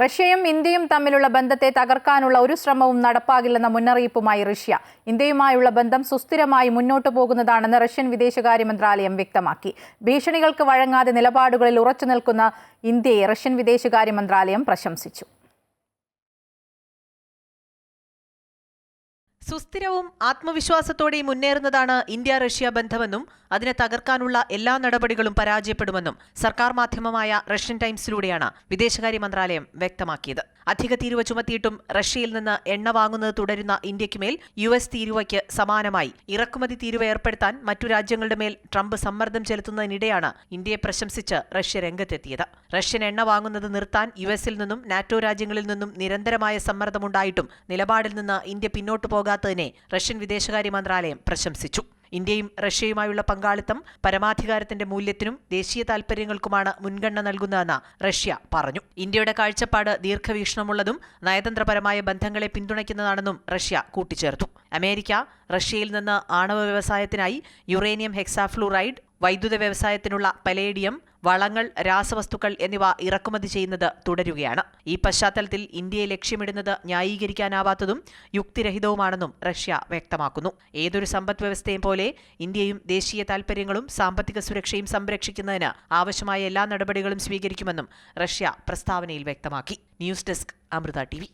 റഷ്യയും ഇന്ത്യയും തമ്മിലുള്ള ബന്ധത്തെ തകർക്കാനുള്ള ഒരു ശ്രമവും നടപ്പാകില്ലെന്ന മുന്നറിയിപ്പുമായി റഷ്യ. ഇന്ത്യയുമായുള്ള ബന്ധം സുസ്ഥിരമായി മുന്നോട്ടു പോകുന്നതാണെന്ന് റഷ്യൻ വിദേശകാര്യ മന്ത്രാലയം വ്യക്തമാക്കി. ഭീഷണികൾക്ക് വഴങ്ങാതെ നിലപാടുകളിൽ ഉറച്ചു നിൽക്കുന്ന ഇന്ത്യയെ റഷ്യൻ വിദേശകാര്യ മന്ത്രാലയം പ്രശംസിച്ചു. സുസ്ഥിരവും ആത്മവിശ്വാസത്തോടെയും മുന്നേറുന്നതാണ് ഇന്ത്യ റഷ്യ ബന്ധമെന്നും അതിനെ തകർക്കാനുള്ള എല്ലാ നടപടികളും പരാജയപ്പെടുമെന്നും സർക്കാർ മാധ്യമമായ റഷ്യൻ ടൈംസിലൂടെയാണ് വിദേശകാര്യ മന്ത്രാലയം വ്യക്തമാക്കിയത്. അധിക തീരുവ ചുമത്തിയിട്ടും റഷ്യയിൽ നിന്ന് എണ്ണ വാങ്ങുന്നത് തുടരുന്ന ഇന്ത്യക്ക് മേൽ US തീരുവയ്ക്ക് സമാനമായി ഇറക്കുമതി തീരുവ ഏർപ്പെടുത്താൻ മറ്റു രാജ്യങ്ങളുടെ മേൽ ട്രംപ് സമ്മർദ്ദം ചെലുത്തുന്നതിനിടെയാണ് ഇന്ത്യയെ പ്രശംസിച്ച് റഷ്യ രംഗത്തെത്തിയത്. റഷ്യൻ എണ്ണ വാങ്ങുന്നത് നിർത്താൻ US-ൽ നിന്നും നാറ്റോ രാജ്യങ്ങളിൽ നിന്നും നിരന്തരമായ സമ്മർദ്ദമുണ്ടായിട്ടും നിലപാടിൽ നിന്ന് ഇന്ത്യ പിന്നോട്ടു പോകാത്തതിനെ റഷ്യൻ വിദേശകാര്യ മന്ത്രാലയം പ്രശംസിച്ചു. ഇന്ത്യയും റഷ്യയുമായുള്ള പങ്കാളിത്തം പരമാധികാരത്തിന്റെ മൂല്യത്തിനും ദേശീയ താൽപര്യങ്ങൾക്കുമാണ് മുൻഗണന നൽകുന്നതെന്ന് റഷ്യ പറഞ്ഞു. ഇന്ത്യയുടെ കാഴ്ചപ്പാട് ദീർഘവീക്ഷണമുള്ളതും നയതന്ത്രപരമായ ബന്ധങ്ങളെ പിന്തുണയ്ക്കുന്നതാണെന്നും റഷ്യ കൂട്ടിച്ചേർത്തു. അമേരിക്ക റഷ്യയിൽ നിന്ന് ആണവ വ്യവസായത്തിനായി യുറേനിയം ഹെക്സാഫ്ലൂറൈഡ്, വൈദ്യുത വ്യവസായത്തിനുള്ള പലേഡിയം, വളങ്ങൾ, രാസവസ്തുക്കൾ എന്നിവ ഇറക്കുമതി ചെയ്യുന്നത് തുടരുകയാണ്. ഈ പശ്ചാത്തലത്തിൽ ഇന്ത്യയെ ലക്ഷ്യമിടുന്നത് ന്യായീകരിക്കാനാവാത്തതും യുക്തിരഹിതവുമാണെന്നും റഷ്യ വ്യക്തമാക്കുന്നു. ഏതൊരു സമ്പദ് വ്യവസ്ഥയും പോലെ ഇന്ത്യയും ദേശീയ താൽപര്യങ്ങളും സാമ്പത്തിക സുരക്ഷയും സംരക്ഷിക്കുന്നതിന് ആവശ്യമായ എല്ലാ നടപടികളും സ്വീകരിക്കുമെന്നും റഷ്യ പ്രസ്താവനയിൽ വ്യക്തമാക്കി. News desk, Amrita TV.